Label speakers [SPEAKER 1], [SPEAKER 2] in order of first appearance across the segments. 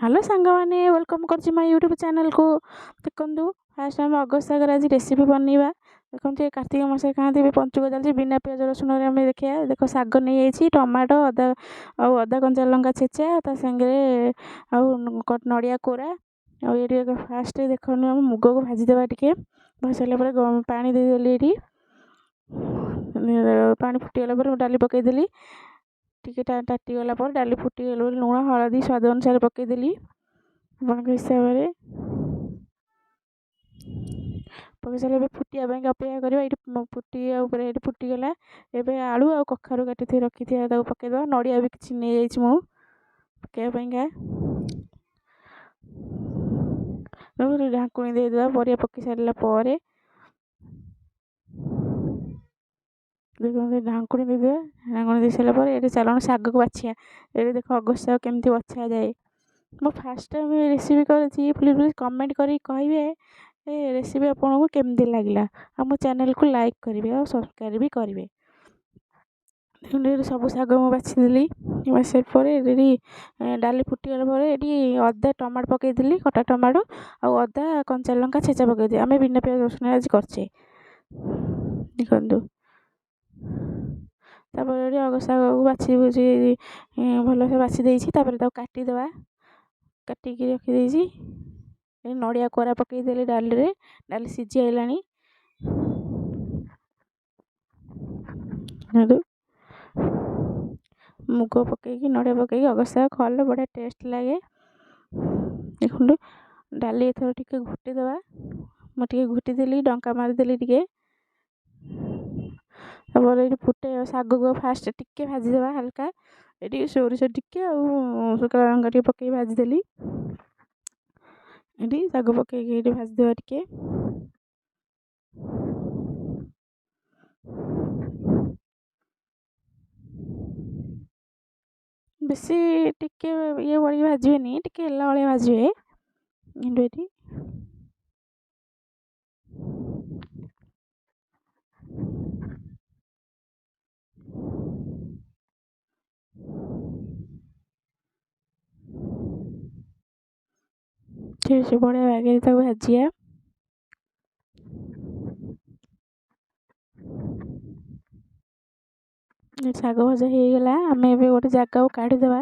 [SPEAKER 1] Hello सांगमाने welcome कर my YouTube channel को देखु फास्ट आम अगस्त सागर आज रेसिपी बनवा देखो ये कार्तिक मास खाते पंचुक चलती बिना पिज रसुण आम देखा देख शाग नहीं टमाटो अदा अदा कंचा लंका छेचा ता सागे नड़िया कोरा आगे फास्ट देखो आम मुग को भाजीदेवा टे भाजी सारा पा देदेली पा फुटीगला डाली पकईदेली टिके ताटीगला डाली फुटीगला लुण हलदी स्वाद अनुसार पकईदेली आप हिसाब से पकई सारे फुटिया अपेक्षा कर फुटिया फुटीगला एवं आलू आ कखारू काटी रखी था पकईद नड़िया भी किसी नहीं जाइए पकईका ढाकुणी देदेवा पर पकई सारापर देखो ढाकुणी देदेवा ढाकुणी दे सारापर ये चलन शाग को बाछिया ये देख अगस्त शाग केमती बछा जाए मो फास्ट टाइम रेसिपी करी प्लीज कमेंट करी कहे ए रेसिपी आपको केमती लगे आ मो चैनल को लाइक करेंगे और सब्सक्राइब भी करेंगे सब शाग मुझे बाछीदेली बाछापर डाली फुटीगला ये अदा टमाटो पकईदेली कटा टमाटो आ अदा कंचा लंका छेचा पकईदी आम बिना पिज रसुण आज करचे देखु तापर अगस्त शाग को बाछी बुझी भल से बाछी देती काटिदेवा काटिक रखी नड़िया कोरा पकईदेली डाली डाली सीझी आईला मुग पकईकी नड़िया पकईकी अगस्त शाग खा बढ़िया टेस्ट लगे देखु डाली एथर टिके घुटीदेवा मुझे घुटीदेली डंका मारिदेली टिके तापर फुटे शाग को फास्ट टिके भाजीदेवा हल्का ये सोरिष टिके शुक्ला लंका टे पकई भाजीदेली ये शाग पकईकी भाजीदेवा टिके बेसी टिके ये बड़ी भाजबे टिके हेला भाई भाजबे ये ठीक है बढ़िया बागे भाजिया शाग भजा हो गला आम ए गोटे जगह काढ़ीदेवा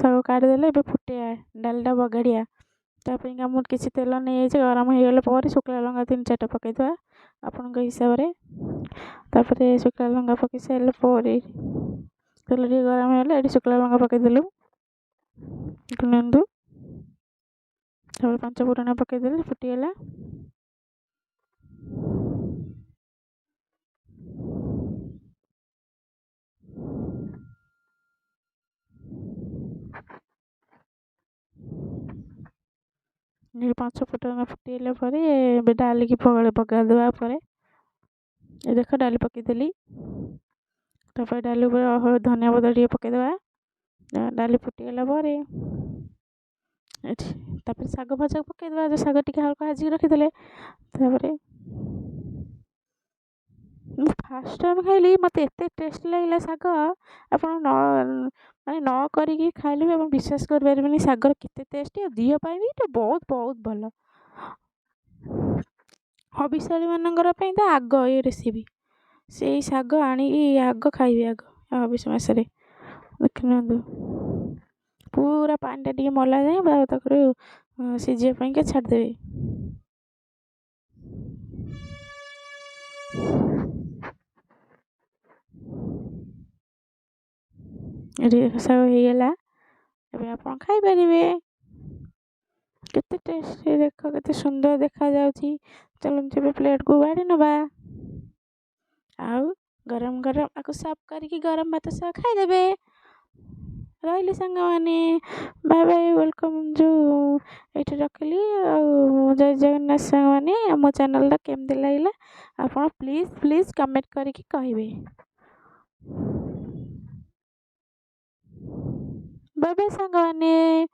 [SPEAKER 1] शाग काढ़ीदे फुटे डालटा बगाड़िया तापर मुझे किसी तेल नहीं गरम हो गला शुक्ला लंका 3-4टा पकईदे आपण हिसाब से तापर शुक्ला लंका पकई सारापर तेल टे गरम हो गला शुक्ला लंका पकईदेलु तापर 5 फुटना पकईदेली फुटीगला ये 5 फुटना फुटीगला डाली की पकईदेवा ये देख डाली पकईदेली तापर डाली धनिया पतर टे पकईदेवा डाली फुटीगला तापर शाग भजा पकईदेवा जो शाग टे हल्का भाजिक रखीदे फास्ट टाइम खाइली मत एत टेस्ट लगे शाग आप माने न करी खाइले भी आप विश्वास करें शागर केते टेस्ट देह भी बहुत बहुत भल हबिशाली मानकर तो आग ये रेसिपी से शाग आनिकी आग खाइबे आग हबिष मसरे देखु पूरा पानी टे मला जाए सीझे छाड़देवे शाग हो गला आप खाईपर केते टेस्ट देख केते सुंदर देखा जाउची चलो प्लेट को बाड़ी नवा आउ गरम गरम आपको सर्व करके गरम भात सह खाईदेवे रही सांग मैंने बाय बाय वेलकम जो ये रखिली जय जगन्नाथ सांग मैंने मो चैनल केमती लगे आप प्लीज प्लीज कमेंट करके कहे बाय बाय सांग मैंने।